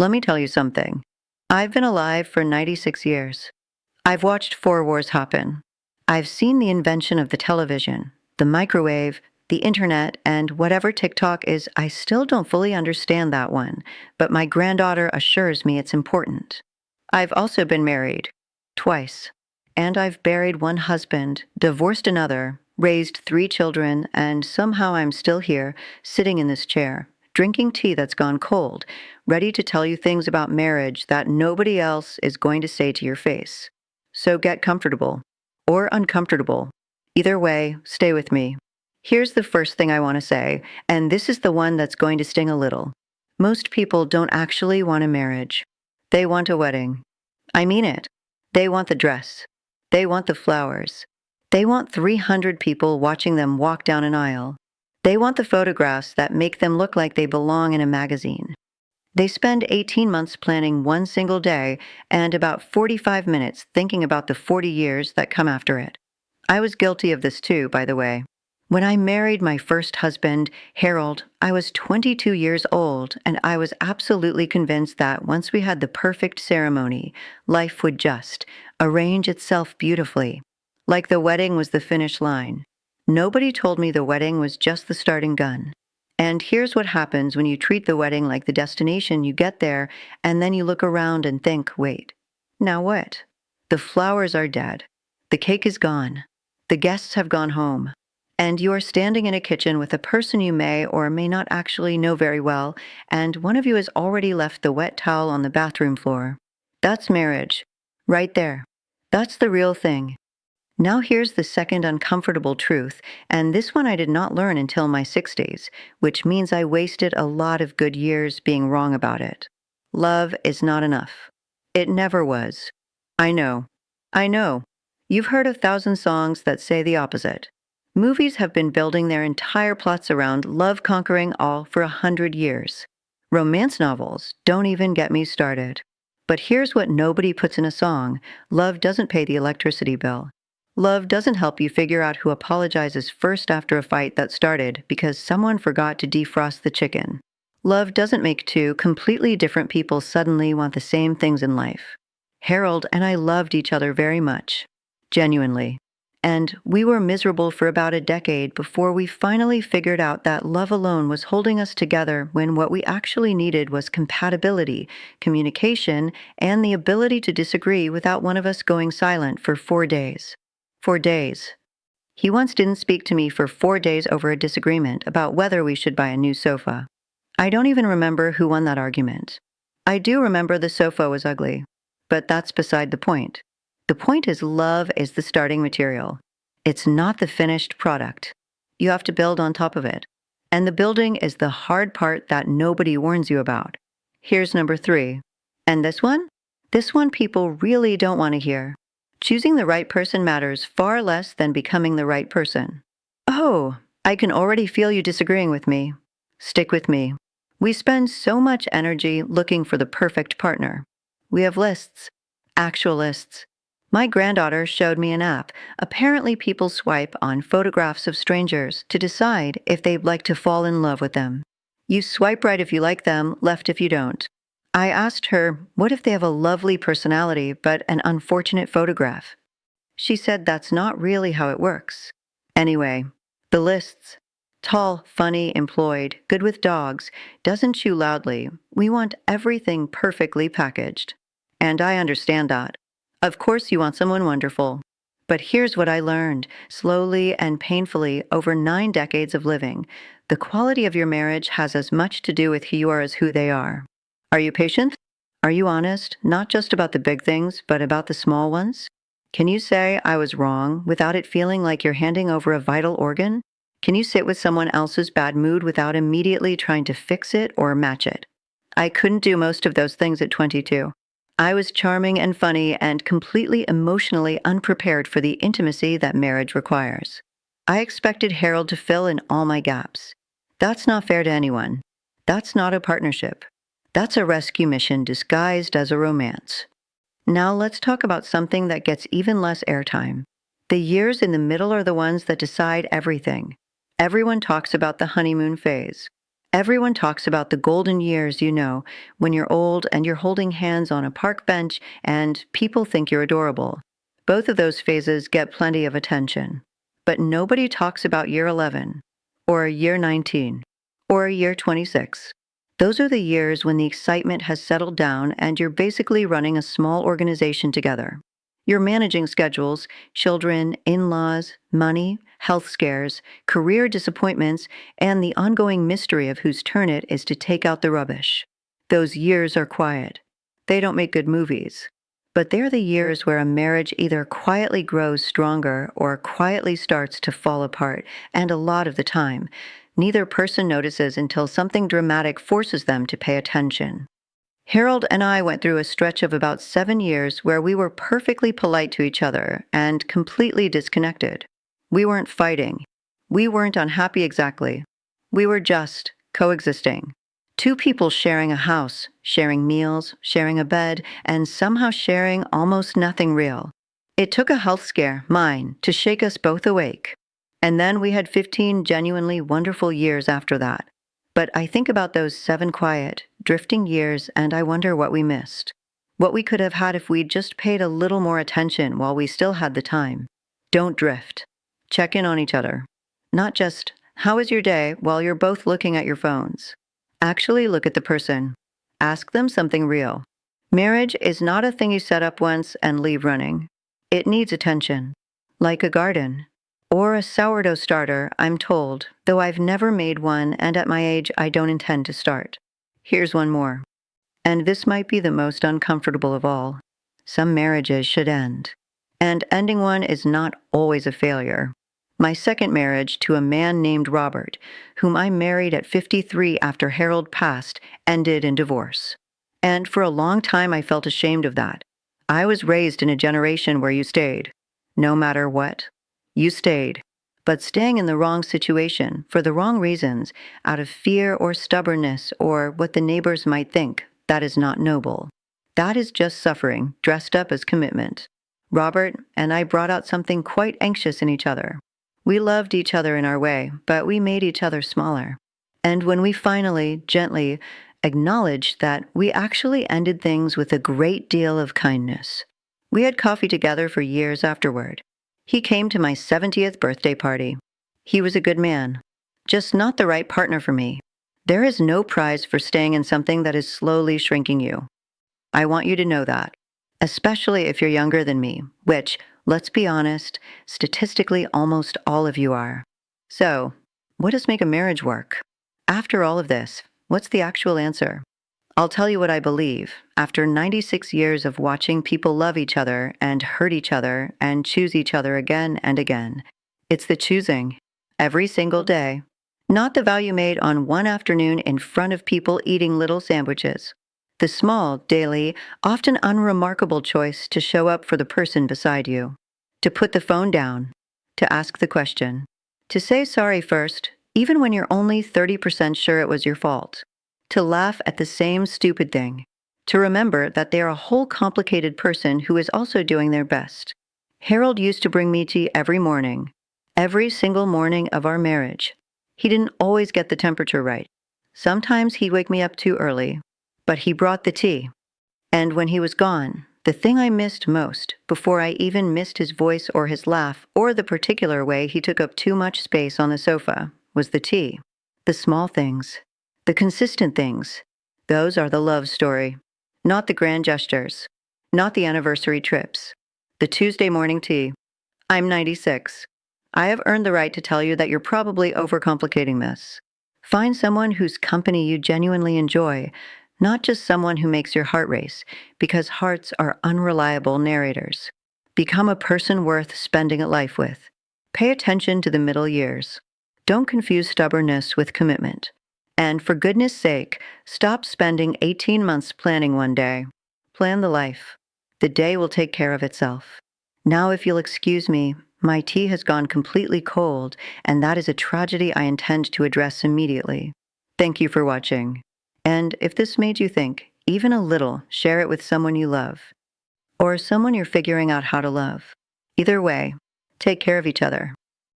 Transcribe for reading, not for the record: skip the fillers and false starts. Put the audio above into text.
Let me tell you something. I've been alive for 96 years. I've watched four wars happen. I've seen the invention of the television, the microwave, the internet, and whatever TikTok is. I still don't fully understand that one, but my granddaughter assures me it's important. I've also been married twice, and I've buried one husband, divorced another, raised three children, and somehow I'm still here, sitting in this chair, drinking tea that's gone cold, ready to tell you things about marriage that nobody else is going to say to your face. So get comfortable or uncomfortable. Either way, stay with me. Here's the first thing I want to say, and this is the one that's going to sting a little. Most people don't actually want a marriage. They want a wedding. I mean it. They want the dress. They want the flowers. They want 300 people watching them walk down an aisle. They want the photographs that make them look like they belong in a magazine. They spend 18 months planning one single day and about 45 minutes thinking about the 40 years that come after it. I was guilty of this too, by the way. When I married my first husband, Harold, I was 22 years old, and I was absolutely convinced that once we had the perfect ceremony, life would just arrange itself beautifully, like the wedding was the finish line. Nobody told me the wedding was just the starting gun. And here's what happens when you treat the wedding like the destination. You get there, and then you look around and think, wait, now what? The flowers are dead. The cake is gone. The guests have gone home. And you are standing in a kitchen with a person you may or may not actually know very well, and one of you has already left the wet towel on the bathroom floor. That's marriage. Right there. That's the real thing. Now here's the second uncomfortable truth, and this one I did not learn until my 60s, which means I wasted a lot of good years being wrong about it. Love is not enough. It never was. I know. I know. You've heard 1,000 songs that say the opposite. Movies have been building their entire plots around love conquering all for 100 years. Romance novels don't even get me started. But here's what nobody puts in a song. Love doesn't pay the electricity bill. Love doesn't help you figure out who apologizes first after a fight that started because someone forgot to defrost the chicken. Love doesn't make two completely different people suddenly want the same things in life. Harold and I loved each other very much. Genuinely. And we were miserable for about a decade before we finally figured out that love alone was holding us together when what we actually needed was compatibility, communication, and the ability to disagree without one of us going silent for 4 days. 4 days. He once didn't speak to me for 4 days over a disagreement about whether we should buy a new sofa. I don't even remember who won that argument. I do remember the sofa was ugly, but that's beside the point. The point is love is the starting material. It's not the finished product. You have to build on top of it. And the building is the hard part that nobody warns you about. Here's number 3. And this one? This one people really don't want to hear. Choosing the right person matters far less than becoming the right person. Oh, I can already feel you disagreeing with me. Stick with me. We spend so much energy looking for the perfect partner. We have lists. Actual lists. My granddaughter showed me an app. Apparently people swipe on photographs of strangers to decide if they'd like to fall in love with them. You swipe right if you like them, left if you don't. I asked her, what if they have a lovely personality but an unfortunate photograph? She said that's not really how it works. Anyway, the lists. Tall, funny, employed, good with dogs, doesn't chew loudly. We want everything perfectly packaged. And I understand that. Of course you want someone wonderful. But here's what I learned, slowly and painfully over 9 decades of living. The quality of your marriage has as much to do with who you are as who they are. Are you patient? Are you honest, not just about the big things, but about the small ones? Can you say, I was wrong, without it feeling like you're handing over a vital organ? Can you sit with someone else's bad mood without immediately trying to fix it or match it? I couldn't do most of those things at 22. I was charming and funny and completely emotionally unprepared for the intimacy that marriage requires. I expected Harold to fill in all my gaps. That's not fair to anyone. That's not a partnership. That's a rescue mission disguised as a romance. Now let's talk about something that gets even less airtime. The years in the middle are the ones that decide everything. Everyone talks about the honeymoon phase. Everyone talks about the golden years, when you're old and you're holding hands on a park bench and people think you're adorable. Both of those phases get plenty of attention. But nobody talks about year 11, or year 19, or year 26. Those are the years when the excitement has settled down and you're basically running a small organization together. You're managing schedules, children, in-laws, money, health scares, career disappointments, and the ongoing mystery of whose turn it is to take out the rubbish. Those years are quiet. They don't make good movies. But they're the years where a marriage either quietly grows stronger or quietly starts to fall apart, and a lot of the time, neither person notices until something dramatic forces them to pay attention. Harold and I went through a stretch of about 7 years where we were perfectly polite to each other and completely disconnected. We weren't fighting. We weren't unhappy exactly. We were just coexisting. Two people sharing a house, sharing meals, sharing a bed, and somehow sharing almost nothing real. It took a health scare, mine, to shake us both awake. And then we had 15 genuinely wonderful years after that. But I think about those 7 quiet, drifting years and I wonder what we missed. What we could have had if we'd just paid a little more attention while we still had the time. Don't drift. Check in on each other. Not just, how was your day, while you're both looking at your phones. Actually look at the person. Ask them something real. Marriage is not a thing you set up once and leave running. It needs attention. Like a garden. Or a sourdough starter, I'm told, though I've never made one and at my age I don't intend to start. Here's one more. And this might be the most uncomfortable of all. Some marriages should end. And ending one is not always a failure. My second marriage to a man named Robert, whom I married at 53 after Harold passed, ended in divorce. And for a long time I felt ashamed of that. I was raised in a generation where you stayed. No matter what. You stayed, but staying in the wrong situation, for the wrong reasons, out of fear or stubbornness or what the neighbors might think, that is not noble. That is just suffering, dressed up as commitment. Robert and I brought out something quite anxious in each other. We loved each other in our way, but we made each other smaller. And when we finally, gently, acknowledged that we actually ended things with a great deal of kindness. We had coffee together for years afterward. He came to my 70th birthday party. He was a good man, just not the right partner for me. There is no prize for staying in something that is slowly shrinking you. I want you to know that, especially if you're younger than me, which, let's be honest, statistically almost all of you are. So, what does make a marriage work? After all of this, what's the actual answer? I'll tell you what I believe. After 96 years of watching people love each other and hurt each other and choose each other again and again, it's the choosing. Every single day. Not the vow you made on one afternoon in front of people eating little sandwiches. The small, daily, often unremarkable choice to show up for the person beside you. To put the phone down. To ask the question. To say sorry first, even when you're only 30% sure it was your fault. To laugh at the same stupid thing. To remember that they're a whole complicated person who is also doing their best. Harold used to bring me tea every morning. Every single morning of our marriage. He didn't always get the temperature right. Sometimes he'd wake me up too early. But he brought the tea. And when he was gone, the thing I missed most, before I even missed his voice or his laugh, or the particular way he took up too much space on the sofa, was the tea. The small things. The consistent things. Those are the love story. Not the grand gestures. Not the anniversary trips. The Tuesday morning tea. I'm 96. I have earned the right to tell you that you're probably overcomplicating this. Find someone whose company you genuinely enjoy, not just someone who makes your heart race, because hearts are unreliable narrators. Become a person worth spending a life with. Pay attention to the middle years. Don't confuse stubbornness with commitment. And for goodness sake, stop spending 18 months planning one day. Plan the life. The day will take care of itself. Now, if you'll excuse me, my tea has gone completely cold, and that is a tragedy I intend to address immediately. Thank you for watching. And if this made you think, even a little, share it with someone you love. Or someone you're figuring out how to love. Either way, take care of each other.